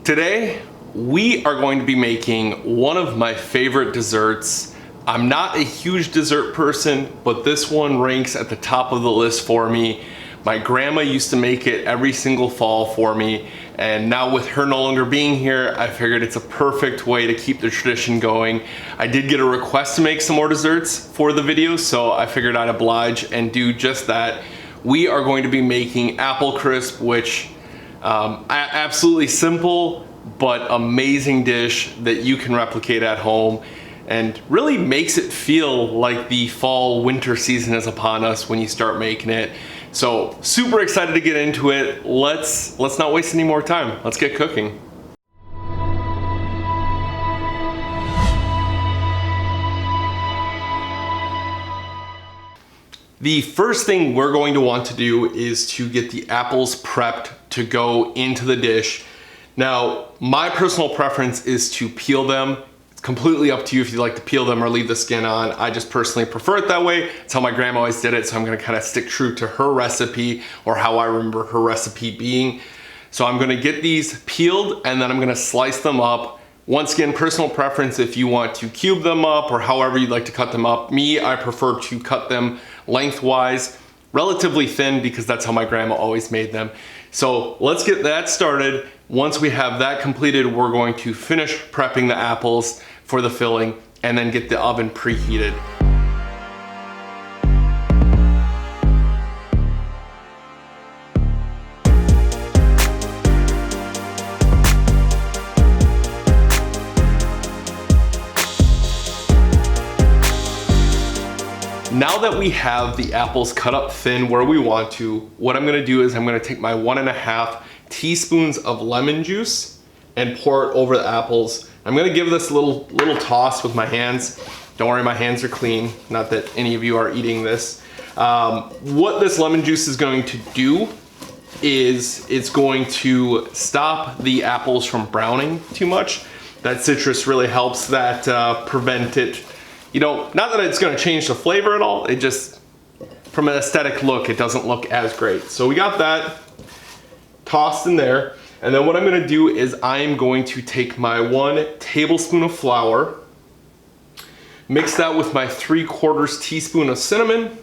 Today, we are going to be making one of my favorite desserts. I'm not a huge dessert person, but this one ranks at the top of the list for me. My grandma used to make it every single fall for me, and now with her no longer being here, I figured it's a perfect way to keep the tradition going. I did get a request to make some more desserts for the video, so I figured I'd oblige and do just that. We are going to be making apple crisp, which absolutely simple but amazing dish that you can replicate at home and really makes it feel like the fall winter season is upon us when you start making it. So super excited to get into it. Let's not waste any more time. Let's get cooking. The first thing we're going to want to do is to get the apples prepped to go into the dish. Now, my personal preference is to peel them. It's completely up to you if you like to peel them or leave the skin on. I just personally prefer it that way. It's how my grandma always did it, so I'm gonna kind of stick true to her recipe or how I remember her recipe being. So I'm gonna get these peeled and then I'm gonna slice them up. Once again, personal preference if you want to cube them up or however you'd like to cut them up. Me, I prefer to cut them lengthwise, relatively thin, because that's how my grandma always made them. So let's get that started. Once we have that completed, we're going to finish prepping the apples for the filling and then get the oven preheated. Now that we have the apples cut up thin where we want to, what I'm gonna do is I'm gonna take my 1.5 teaspoons of lemon juice and pour it over the apples. I'm gonna give this a little toss with my hands. Don't worry, my hands are clean. Not that any of you are eating this. What this lemon juice is going to do is it's going to stop the apples from browning too much. That citrus really helps that prevent it. You know, not that it's gonna change the flavor at all, it just, from an aesthetic look, it doesn't look as great. So we got that tossed in there. And then what I'm gonna do is I'm going to take my 1 tablespoon of flour, mix that with my 3/4 teaspoon of cinnamon,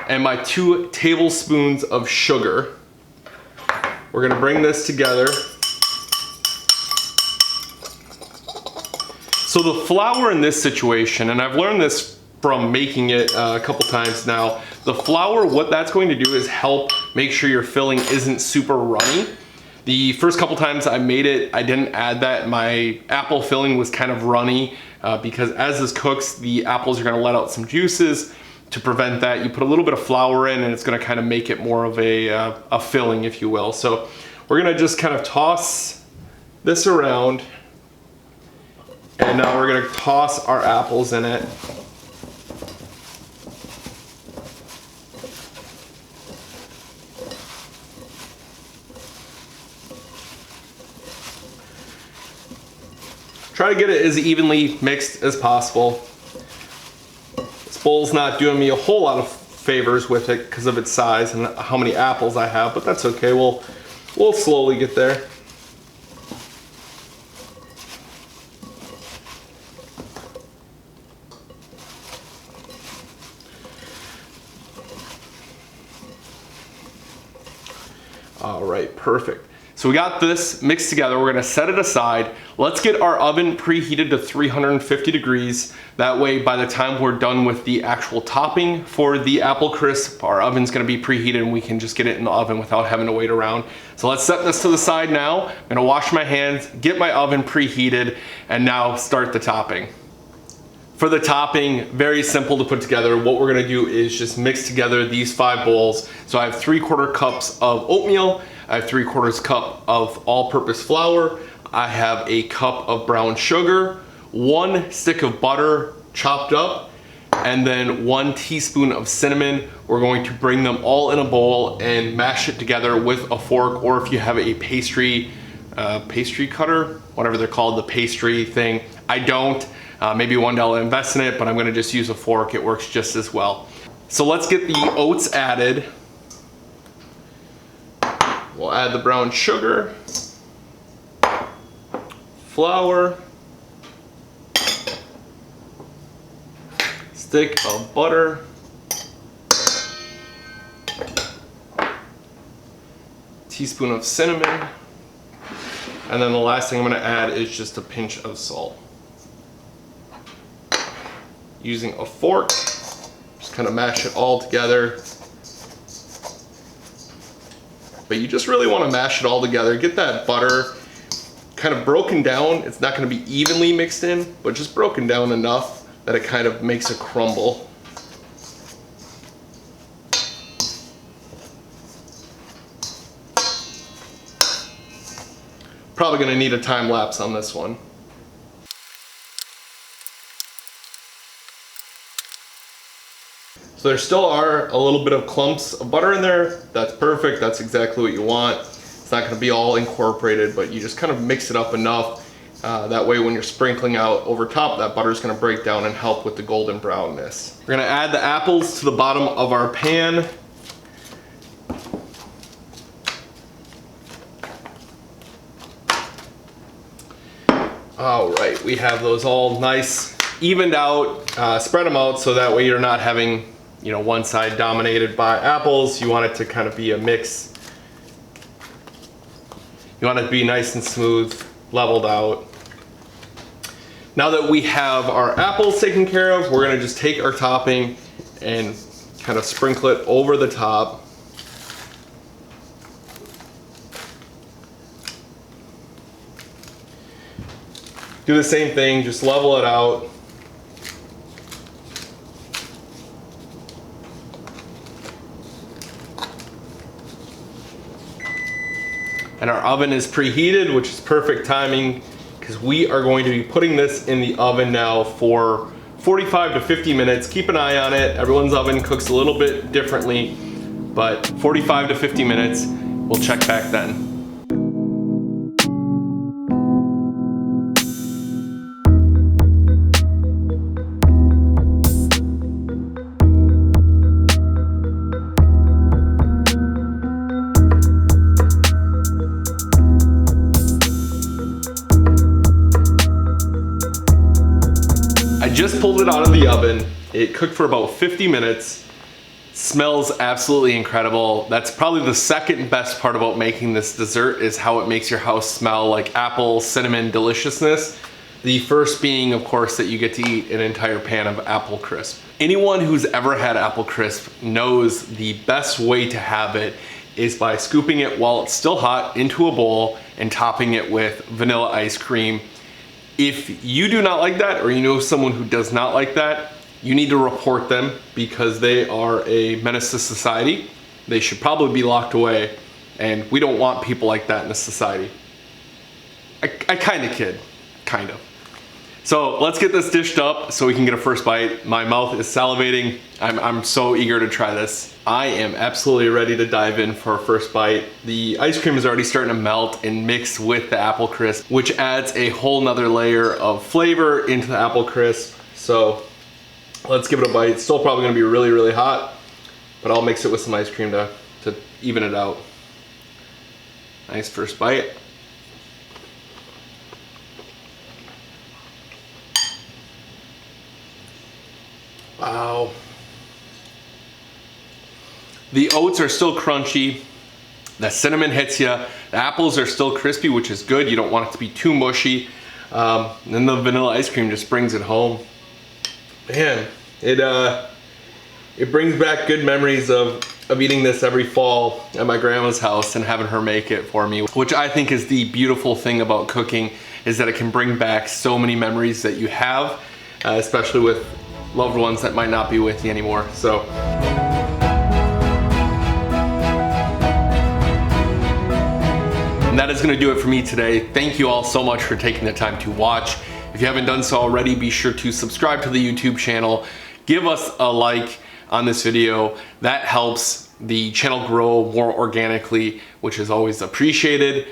and my 2 tablespoons of sugar. We're gonna bring this together. So the flour in this situation, and I've learned this from making it a couple times now, the flour, what that's going to do is help make sure your filling isn't super runny. The first couple times I made it, I didn't add that. My apple filling was kind of runny because as this cooks, the apples are gonna let out some juices. To prevent that, you put a little bit of flour in and it's gonna kind of make it more of a filling, if you will. So we're gonna just kind of toss this around. And now we're gonna toss our apples in it. Try to get it as evenly mixed as possible. This bowl's not doing me a whole lot of favors with it because of its size and how many apples I have, but that's okay. We'll slowly get there. All right, perfect. So we got this mixed together. We're gonna set it aside. Let's get our oven preheated to 350 degrees. That way, by the time we're done with the actual topping for the apple crisp, our oven's gonna be preheated and we can just get it in the oven without having to wait around. So let's set this to the side now. I'm gonna wash my hands, get my oven preheated, and now start the topping. For the topping, very simple to put together. What we're gonna do is just mix together these 5 bowls. So I have 3/4 cups of oatmeal, I have 3/4 cup of all-purpose flour, I have a cup of brown sugar, 1 stick of butter chopped up, and then 1 teaspoon of cinnamon. We're going to bring them all in a bowl and mash it together with a fork, or if you have a pastry cutter, whatever they're called, the pastry thing. I don't. Maybe one day I'll invest in it, but I'm gonna just use a fork. It works just as well. So let's get the oats added. We'll add the brown sugar. flour, stick of butter, teaspoon of cinnamon, and then the last thing I'm going to add is just a pinch of salt. Using a fork, just kind of mash it all together. But you just really want to mash it all together. Get that butter kind of broken down. It's not going to be evenly mixed in, but just broken down enough that it kind of makes a crumble. Probably going to need a time lapse on this one. So there still are a little bit of clumps of butter in there. That's perfect. That's exactly what you want. It's not going to be all incorporated, but you just kind of mix it up enough. That way when you're sprinkling out over top, that butter is going to break down and help with the golden brownness. We're going to add the apples to the bottom of our pan. All right, we have those all nice, evened out. Spread them out so that way you're not having, one side dominated by apples. You want it to kind of be a mix. You want it to be nice and smooth, leveled out. Now that we have our apples taken care of, we're gonna just take our topping and kind of sprinkle it over the top. Do the same thing, just level it out. And our oven is preheated, which is perfect timing because we are going to be putting this in the oven now for 45 to 50 minutes. Keep an eye on it. Everyone's oven cooks a little bit differently, but 45 to 50 minutes. We'll check back then. I just pulled it out of the oven. It cooked for about 50 minutes. Smells absolutely incredible. That's probably the second best part about making this dessert is how it makes your house smell like apple, cinnamon deliciousness. The first being, of course, that you get to eat an entire pan of apple crisp. Anyone who's ever had apple crisp knows the best way to have it is by scooping it while it's still hot into a bowl and topping it with vanilla ice cream. If you do not like that, or you know someone who does not like that, you need to report them because they are a menace to society. They should probably be locked away, and we don't want people like that in this society. I kind of kid, kind of. So let's get this dished up so we can get a first bite. My mouth is salivating. I'm so eager to try this. I am absolutely ready to dive in for our first bite. The ice cream is already starting to melt and mix with the apple crisp, which adds a whole nother layer of flavor into the apple crisp. So let's give it a bite. It's still probably gonna be really, really hot, but I'll mix it with some ice cream to even it out. Nice first bite. Wow. The oats are still crunchy. The cinnamon hits you. The apples are still crispy, which is good. You don't want it to be too mushy. Then the vanilla ice cream just brings it home. Man, it brings back good memories of eating this every fall at my grandma's house and having her make it for me, which I think is the beautiful thing about cooking, is that it can bring back so many memories that you have, especially with loved ones that might not be with you anymore. So and that is going to do it for me today. Thank you all so much for taking the time to watch. If you haven't done so already, be sure to subscribe to the YouTube channel. Give us a like on this video. That helps the channel grow more organically, which is always appreciated.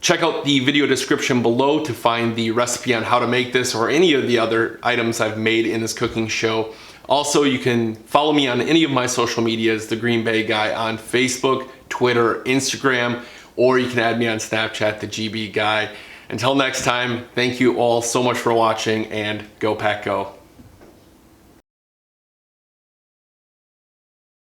Check out the video description below to find the recipe on how to make this or any of the other items I've made in this cooking show. Also, you can follow me on any of my social medias, The Green Bay Guy, on Facebook, Twitter, Instagram, or you can add me on Snapchat, The GB Guy. Until next time, thank you all so much for watching, and go Pack Go.